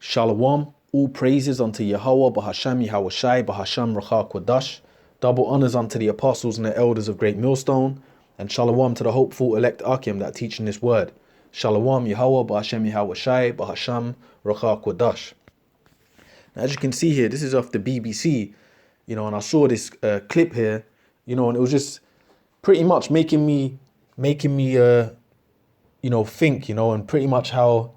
Shalom, all praises unto Yahweh, Bahasham Yahawashi, Bahasham Racha Kwadash. Double honors unto the apostles and the elders of Great Millstone. And shalom to the hopeful elect Akim that teaching this word. Shalom, Yahweh, Bahasham Yahawashi, Bahasham Racha Kwadash. Now, as you can see here, this is off the BBC, and I saw this clip here, and it was just pretty much making me, think, and pretty much how,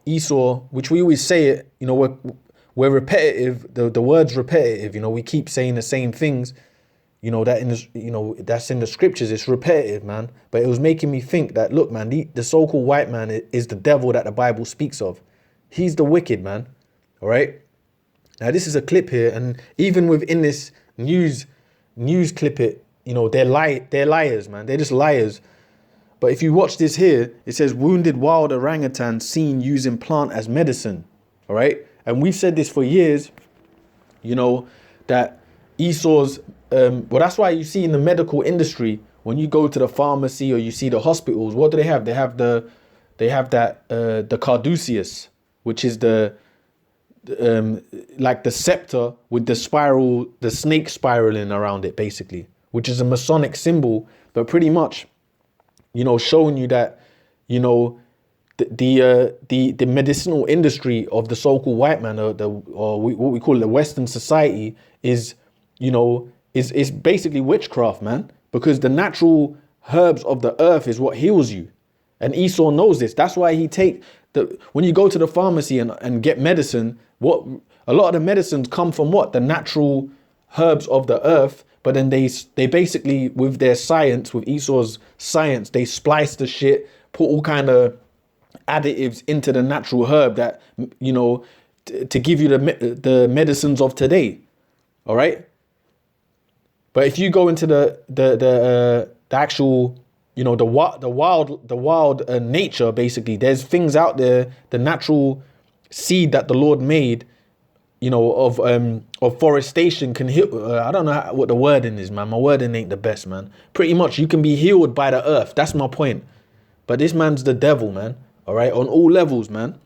Esau, which we always say it, we're repetitive. The word's repetitive. We keep saying the same things. That's in the scriptures. It's repetitive, man. But it was making me think that, look, man, the so-called white man is the devil that the Bible speaks of. He's the wicked man. All right. Now this is a clip here, and even within this news clip, they're liars, man. They're just liars. But if you watch this here, it says wounded wild orangutan seen using plant as medicine. All right. And we've said this for years, that Esau's, that's why you see in the medical industry, when you go to the pharmacy or you see the hospitals, what do they have? They have the caduceus, which is like the scepter with the snake spiraling around it, basically, which is a Masonic symbol, but pretty much, showing you that, the medicinal industry of the so-called white man, or what we call the Western society, is basically witchcraft, man, because the natural herbs of the earth is what heals you. And Esau knows this. That's why when you go to the pharmacy and get medicine, a lot of the medicines come from the natural herbs of the earth. But then they basically, with their science, with Esau's science, they splice the shit, put all kind of additives into the natural herb that, to give you the medicines of today. All right. But if you go into the actual, the wild nature, basically, there's things out there, the natural seed that the Lord made, of forestation can heal. I don't know what the wording is, man. My wording ain't the best, man. Pretty much you can be healed by the earth. That's my point. But this man's the devil, man. All right. On all levels, man.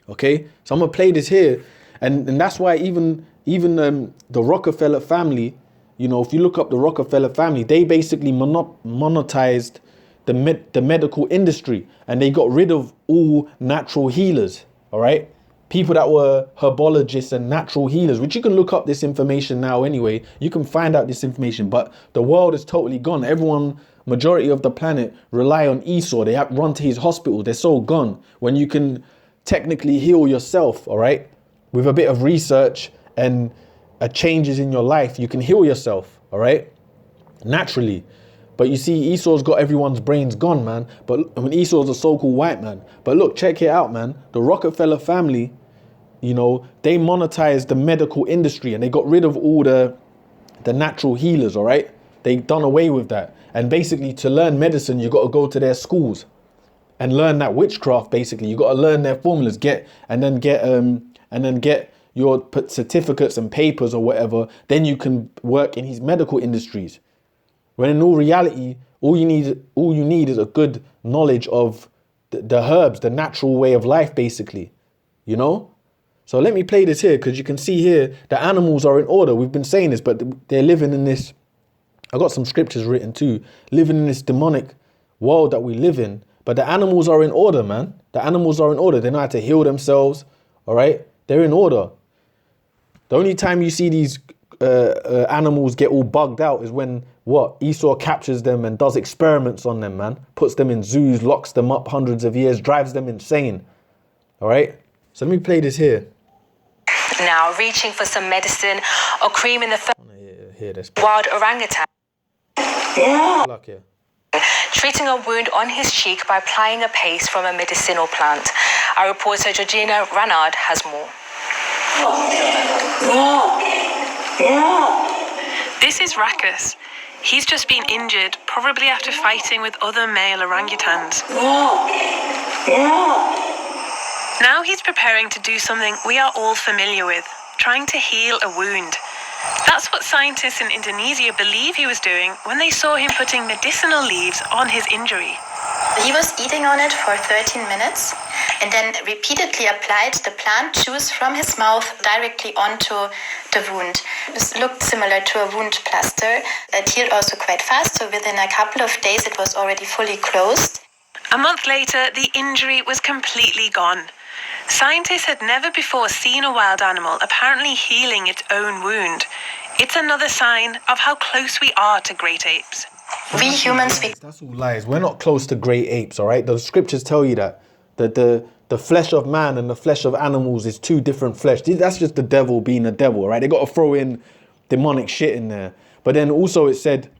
Okay. So I'm going to play this here. And that's why even the Rockefeller family, if you look up the Rockefeller family, they basically monetized the medical industry, and they got rid of all natural healers. All right. People that were herbologists and natural healers, which you can look up this information now anyway. You can find out this information, but the world is totally gone. Majority of the planet rely on Esau. They have run to his hospital. They're so gone. When you can technically heal yourself, all right, with a bit of research and changes in your life, you can heal yourself, all right, naturally. But you see, Esau's got everyone's brains gone, man. But when Esau's a so-called white man. But look, check it out, man. The Rockefeller family, they monetized the medical industry, and they got rid of all the natural healers, all right? They done away with that. And basically, to learn medicine, you got to go to their schools and learn that witchcraft, basically. You got to learn their formulas, get your certificates and papers or whatever. Then you can work in his medical industries. When in all reality, all you need is a good knowledge of the herbs, the natural way of life, basically, So let me play this here, because you can see here the animals are in order. We've been saying this, but they're living in this. I got some scriptures written too, living in this demonic world that we live in. But the animals are in order, man. The animals are in order. They know how to heal themselves. All right. They're in order. The only time you see these animals get all bugged out is when Esau captures them and does experiments on them, man. Puts them in zoos, locks them up hundreds of years, drives them insane. All right. So let me play this here. Now reaching for some medicine or cream in the hear this. Wild orangutan. Look here. Treating a wound on his cheek by applying a paste from a medicinal plant. Our reporter Georgina Ranard has more. This is Rakus. He's just been injured, probably after fighting with other male orangutans. Now he's preparing to do something we are all familiar with, trying to heal a wound. That's what scientists in Indonesia believe he was doing when they saw him putting medicinal leaves on his injury. He was eating on it for 13 minutes and then repeatedly applied the plant juice from his mouth directly onto the wound. This looked similar to a wound plaster. It healed also quite fast, so within a couple of days it was already fully closed. A month later, the injury was completely gone. Scientists had never before seen a wild animal apparently healing its own wound. It's another sign of how close we are to great apes. We humans, That's all lies. We're not close to great apes, all right? The scriptures tell you that the flesh of man and the flesh of animals is two different flesh. That's just the devil being a devil, all right? They got to throw in demonic shit in there. But then also it said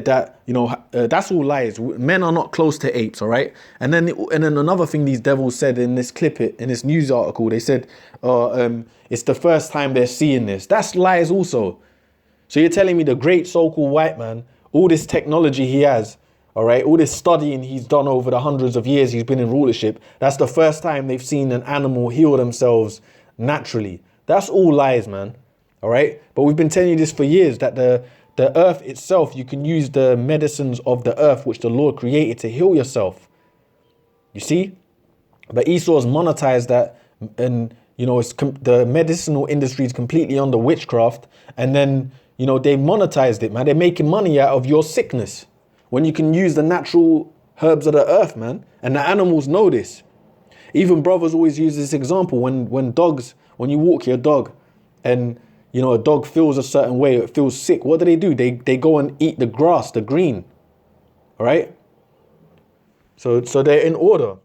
that, you know, that's all lies. Men are not close to apes, all right? And then another thing these devils said in this in this news article, they said, it's the first time they're seeing this. That's lies also. So you're telling me the great so-called white man, all this technology he has, all right, all this studying he's done over the hundreds of years he's been in rulership, that's the first time they've seen an animal heal themselves naturally. That's all lies, man, all right? But we've been telling you this for years, that the earth itself, you can use the medicines of the earth, which the Lord created, to heal yourself. You see? But Esau's monetized that, and, you know, the medicinal industry is completely under witchcraft, and then, you know, they monetized it, man. They're making money out of your sickness when you can use the natural herbs of the earth, man. And the animals know this. Even brothers always use this example when you walk your dog and, you know, a dog feels a certain way, it feels sick. What do? They go and eat the grass, the green. All right? So they're in order.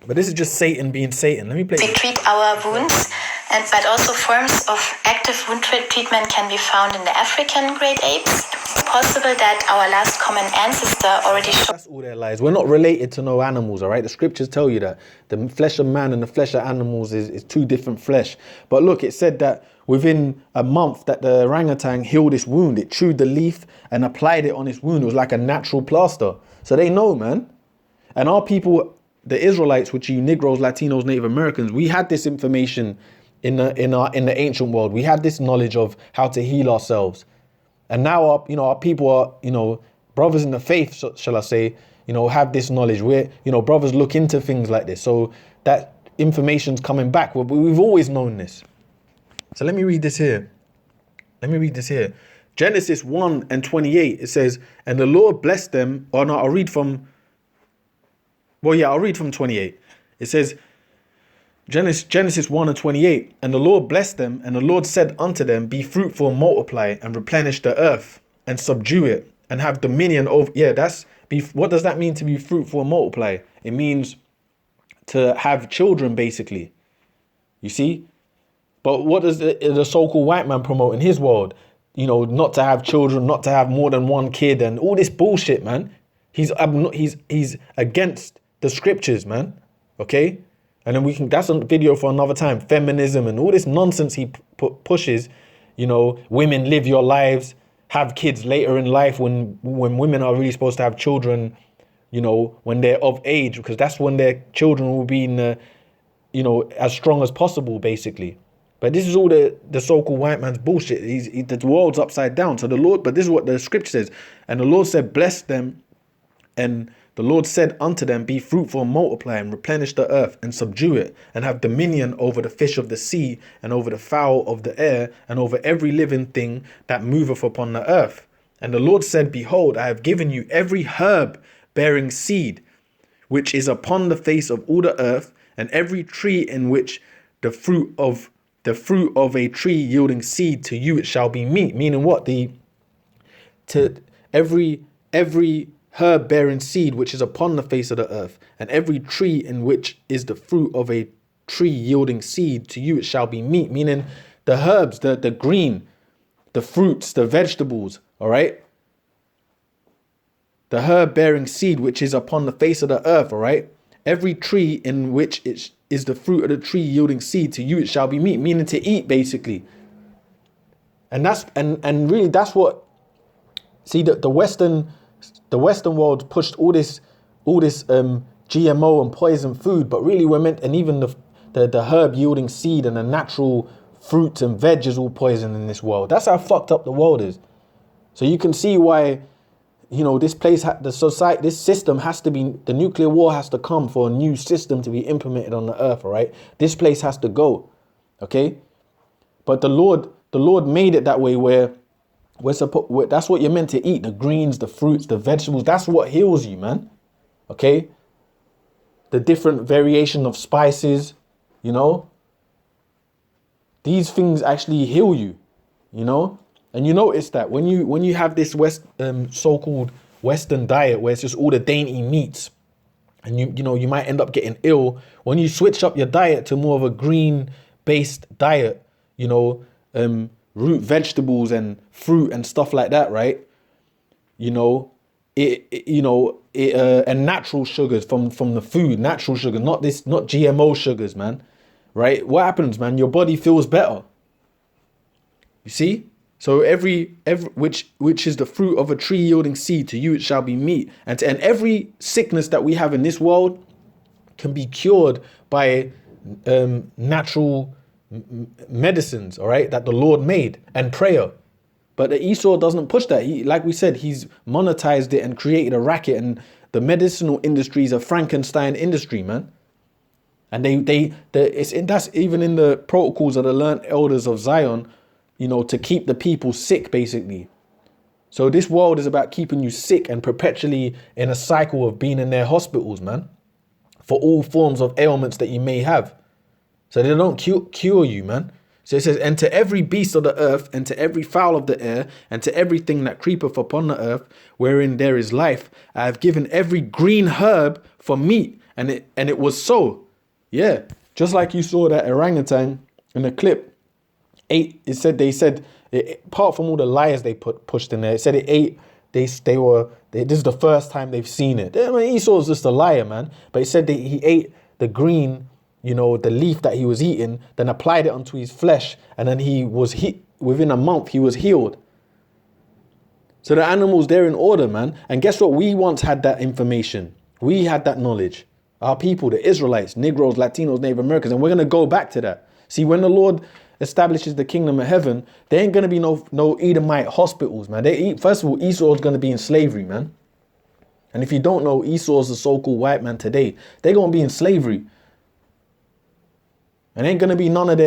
But this is just Satan being Satan. Let me play. We treat our wounds, but also forms of active wound treatment can be found in the African great apes. It's possible that our last common ancestor already showed. That's all their lies. We're not related to no animals, all right? The scriptures tell you that. The flesh of man and the flesh of animals is two different flesh. But look, it said that within a month that the orangutan healed his wound. It chewed the leaf and applied it on his wound. It was like a natural plaster. So they know, man. And our people, the Israelites, which are you Negroes, Latinos, Native Americans, we had this information in the ancient world. We had this knowledge of how to heal ourselves. And now our people are, brothers in the faith, shall I say, have this knowledge. We're, brothers look into things like this. So that information's coming back. We've always known this. So let me read this here. Genesis 1:28, it says, and the Lord blessed them. Or no, I'll read from 28. It says, Genesis 1:28, and the Lord blessed them, and the Lord said unto them, be fruitful and multiply, and replenish the earth, and subdue it, and have dominion over. What does that mean, to be fruitful and multiply? It means to have children, basically. You see? But what does the so-called white man promote in his world? Not to have children, not to have more than one kid, and all this bullshit, man. He's against the scriptures, man. Okay? And then that's a video for another time. Feminism and all this nonsense he pushes. Women live your lives, have kids later in life when women are really supposed to have children, when they're of age, because that's when their children will be as strong as possible, basically. But this is all the so-called white man's bullshit. The world's upside down. So but this is what the scripture says. And the Lord said, bless them. And the Lord said unto them, be fruitful and multiply, and replenish the earth, and subdue it, and have dominion over the fish of the sea, and over the fowl of the air, and over every living thing that moveth upon the earth. And the Lord said, behold, I have given you every herb bearing seed, which is upon the face of all the earth, and every tree in which the fruit of a tree yielding seed, to you it shall be meat. Meaning what? Every herb bearing seed which is upon the face of the earth, and every tree in which is the fruit of a tree yielding seed, to you it shall be meat. Meaning the herbs, the green, the fruits, the vegetables, all right? The herb bearing seed which is upon the face of the earth, all right? Every tree in which it is the fruit of the tree yielding seed, to you it shall be meat. Meaning to eat, basically. And that's and really that's what, see, the Western world pushed all this GMO and poison food, but really we're meant, and even the herb yielding seed and the natural fruits and veg is all poison in this world. That's how fucked up the world is. So you can see why, this place, the society, this system has to be, the nuclear war has to come for a new system to be implemented on the earth, all right? This place has to go, okay? But the Lord made it that way where that's what you're meant to eat, the greens, the fruits, the vegetables. That's what heals you, man, okay? The different variation of spices, these things actually heal you, And you notice that when you have this so-called Western diet where it's just all the dainty meats, and you might end up getting ill. When you switch up your diet to more of a green-based diet, root vegetables and fruit and stuff like that, right? And natural sugars from the food, natural sugars, not GMO sugars, man. Right? What happens, man? Your body feels better. You see? So every which is the fruit of a tree yielding seed, to you it shall be meat. And every sickness that we have in this world can be cured by natural medicines, all right, that the Lord made, and prayer. But the Esau doesn't push that. Like we said, he's monetized it and created a racket, and the medicinal industry is a Frankenstein industry, man. And that's even in the protocols of the learned elders of Zion, to keep the people sick, basically. So this world is about keeping you sick and perpetually in a cycle of being in their hospitals, man, for all forms of ailments that you may have. So they don't cure you, man. So it says, and to every beast of the earth, and to every fowl of the air, and to everything that creepeth upon the earth, wherein there is life, I have given every green herb for meat. And it was so. Yeah. Just like you saw that orangutan in the clip ate, they said, apart from all the liars they pushed in there, it said it ate, this is the first time they've seen it. I mean, Esau's just a liar, man. But it said that he ate the green, the leaf that he was eating, then applied it onto his flesh, and then within a month, he was healed. So the animals, they're in order, man. And guess what? We once had that information. We had that knowledge. Our people, the Israelites, Negroes, Latinos, Native Americans, and we're going to go back to that. See, when the Lord establishes the kingdom of heaven, there ain't going to be no Edomite hospitals, man. First of all, Esau's going to be in slavery, man. And if you don't know, Esau's the so-called white man today. They're going to be in slavery. And ain't going to be none of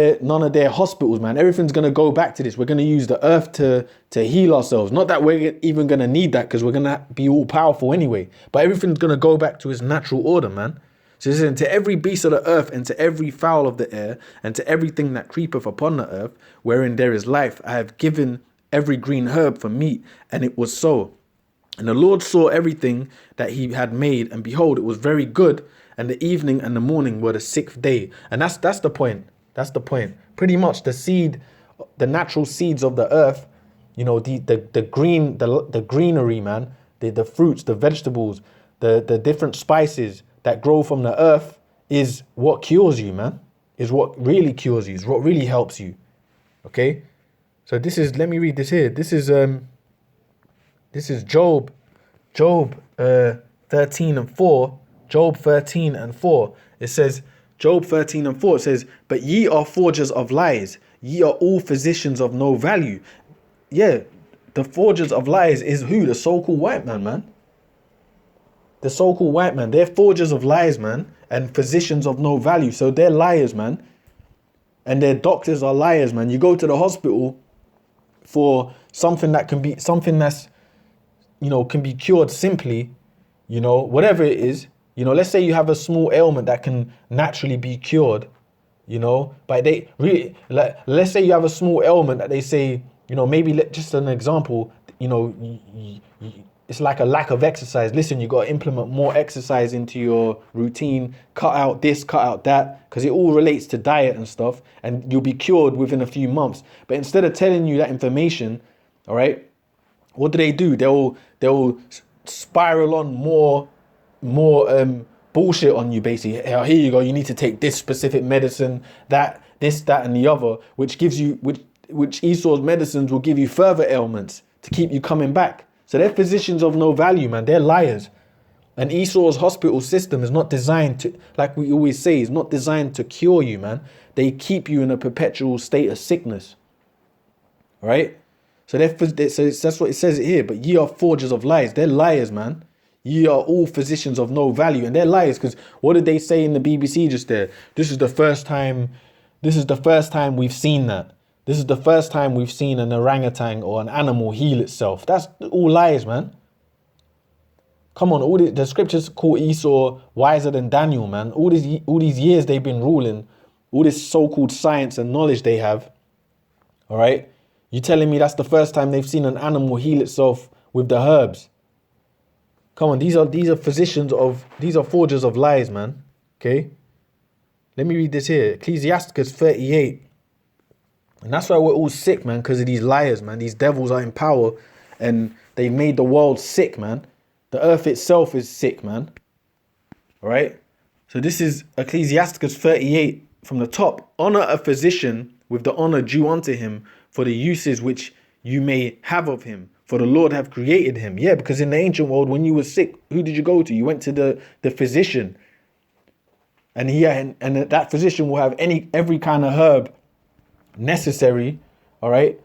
their hospitals, man. Everything's going to go back to this. We're going to use the earth to heal ourselves. Not that we're even going to need that, because we're going to be all powerful anyway. But everything's going to go back to its natural order, man. So it says, to every beast of the earth, and to every fowl of the air, and to everything that creepeth upon the earth, wherein there is life, I have given every green herb for meat. And it was so. And the Lord saw everything that he had made, and behold, it was very good. And the evening and the morning were the sixth day. And that's the point. That's the point. Pretty much the natural seeds of the earth, the greenery, man, the fruits, the vegetables, the different spices that grow from the earth is what cures you, man. Is what really cures you, is what really helps you. Okay? So let me read this here. This is Job 13 and 4. Job 13 and 4. It says, Job 13 and 4, it says, but ye are forgers of lies. Ye are all physicians of no value. Yeah, the forgers of lies is who? The so-called white man, man. The so-called white man. They're forgers of lies, man, and physicians of no value. So they're liars, man. And their doctors are liars, man. You go to the hospital for something that's, can be cured simply, whatever it is. Let's say you have a small ailment that can naturally be cured, but let's say you have a small ailment that they say, maybe just an example, it's like a lack of exercise. Listen, you got to implement more exercise into your routine, cut out this, cut out that, because it all relates to diet and stuff, and you'll be cured within a few months. But instead of telling you that information, all right, what do? They'll spiral on more bullshit on you, basically. Here you go, you need to take this specific medicine, that and the other, which Esau's medicines will give you further ailments to keep you coming back. So they're physicians of no value, man. They're liars. And Esau's hospital system is not designed to, like we always say, is not designed to cure you, man. They keep you in a perpetual state of sickness. All right? So that's what it says here. But ye are forgers of lies. They're liars, man. Ye are all physicians of no value. And they're liars, because what did they say in the BBC just there? This is the first time we've seen that. This is the first time we've seen an orangutan or an animal heal itself. That's all lies, man. Come on, the scriptures call Esau wiser than Daniel, man. All these years they've been ruling, all this so-called science and knowledge they have. All right, you telling me that's the first time they've seen an animal heal itself with the herbs? Come on, these are forgers of lies, man. Okay, let me read this here, Ecclesiasticus 38. And that's why we're all sick, man, because of these liars, man. These devils are in power and they've made the world sick, man. The earth itself is sick, man. All right. So this is Ecclesiasticus 38 from the top. Honor a physician with the honor due unto him for the uses which you may have of him. For the Lord have created him. Yeah, because in the ancient world, when you were sick, who did you go to? You went to the physician. And that physician will have every kind of herb necessary, all right,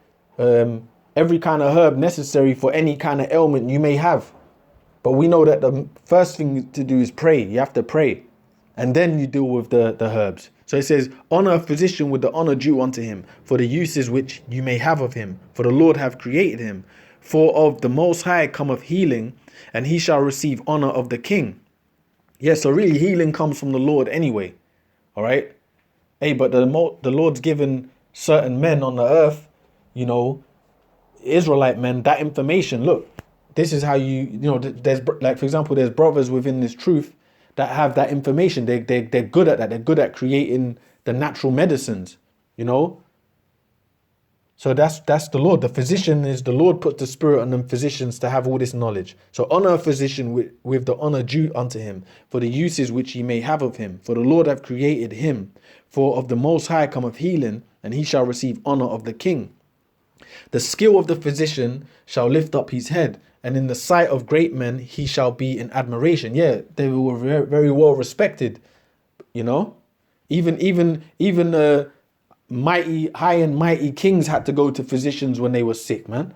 every kind of herb necessary for any kind of ailment you may have. But we know that the first thing to do is pray. You have to pray, and then you deal with the herbs. So it says, honor a physician with the honor due unto him for the uses which you may have of him, for the Lord have created him. For of the Most High cometh healing, and he shall receive honor of the king. Yeah, so really healing comes from the Lord anyway, all right. Hey, but the Lord's given certain men on the earth, Israelite men, that information. Look, this is how there's, like, for example, there's brothers within this truth that have that information. They're good at that. They're good at creating the natural medicines, So that's the Lord. The physician is the Lord put the spirit on them physicians to have all this knowledge. So honor a physician with the honor due unto him for the uses which ye may have of him. For the Lord have created him. For of the Most High cometh healing, and he shall receive honor of the king. The skill of the physician shall lift up his head, and in the sight of great men he shall be in admiration. Yeah, they were very, very well respected, Even high and mighty kings had to go to physicians when they were sick, man.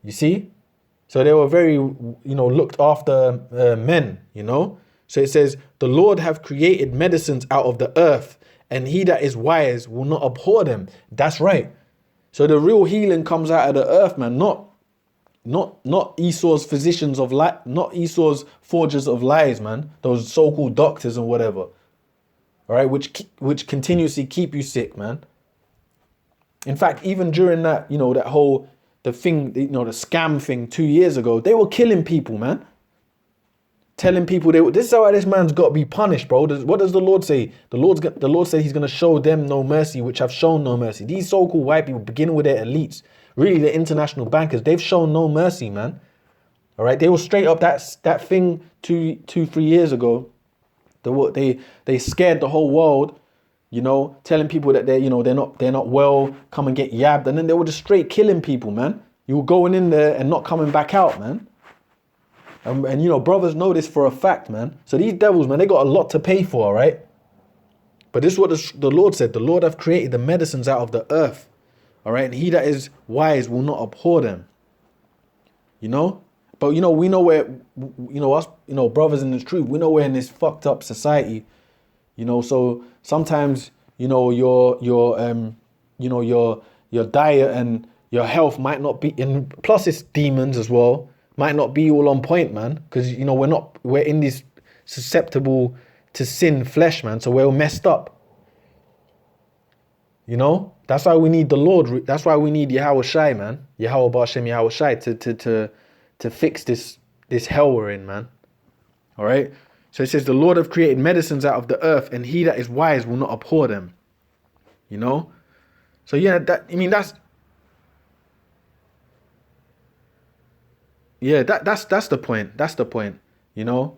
You see? So they were very, looked after men, So it says, the Lord have created medicines out of the earth, and he that is wise will not abhor them. That's right. So the real healing comes out of the earth, man, not Esau's physicians of not Esau's forgers of lies, man. Those so-called doctors and whatever. All right, which continuously keep you sick, man. In fact, even during that, that whole the scam thing 2 years ago, they were killing people, man. Telling people this is why this man's got to be punished, bro. What does the Lord say? The Lord said he's going to show them no mercy, which have shown no mercy. These so-called white people, beginning with their elites, really the international bankers, they've shown no mercy, man. All right, they were straight up that thing 2-3 years ago. They scared the whole world, telling people that they're not well, come and get yabbed, and then they were just straight killing people, man. You were going in there and not coming back out, man. And brothers know this for a fact, man. So these devils, man, they got a lot to pay for, all right? But this is what the Lord said. The Lord have created the medicines out of the earth, all right? And he that is wise will not abhor them, But, we know where, us, brothers in this truth, we know we're in this fucked up society, so sometimes, your diet and your health might not be, and plus it's demons as well, might not be all on point, man, because we're in this susceptible to sin flesh, man, so we're all messed up. That's why we need the Lord. That's why we need Yahweh Shai, man. Yahweh Ba'Shem Yahweh Shai to fix this hell we're in, man. All right. So it says the Lord have created medicines out of the earth, and he that is wise will not abhor them. So yeah, that's. Yeah, that's the point. That's the point, Yeah,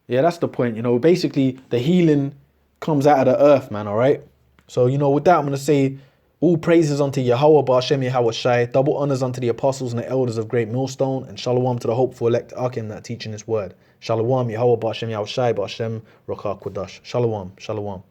that's the point. Basically, the healing comes out of the earth, man, all right? So, with that, I'm going to say all praises unto Yahweh Ba'Shem Yahweh Shai, double honors unto the apostles and the elders of Great Millstone, and shalom to the hopeful elect Akim that teaching this word. Shalom, Yahweh Ba'Shem Yahweh Shai, Ba'Shem Rokah Kodash. Shalom, shalom.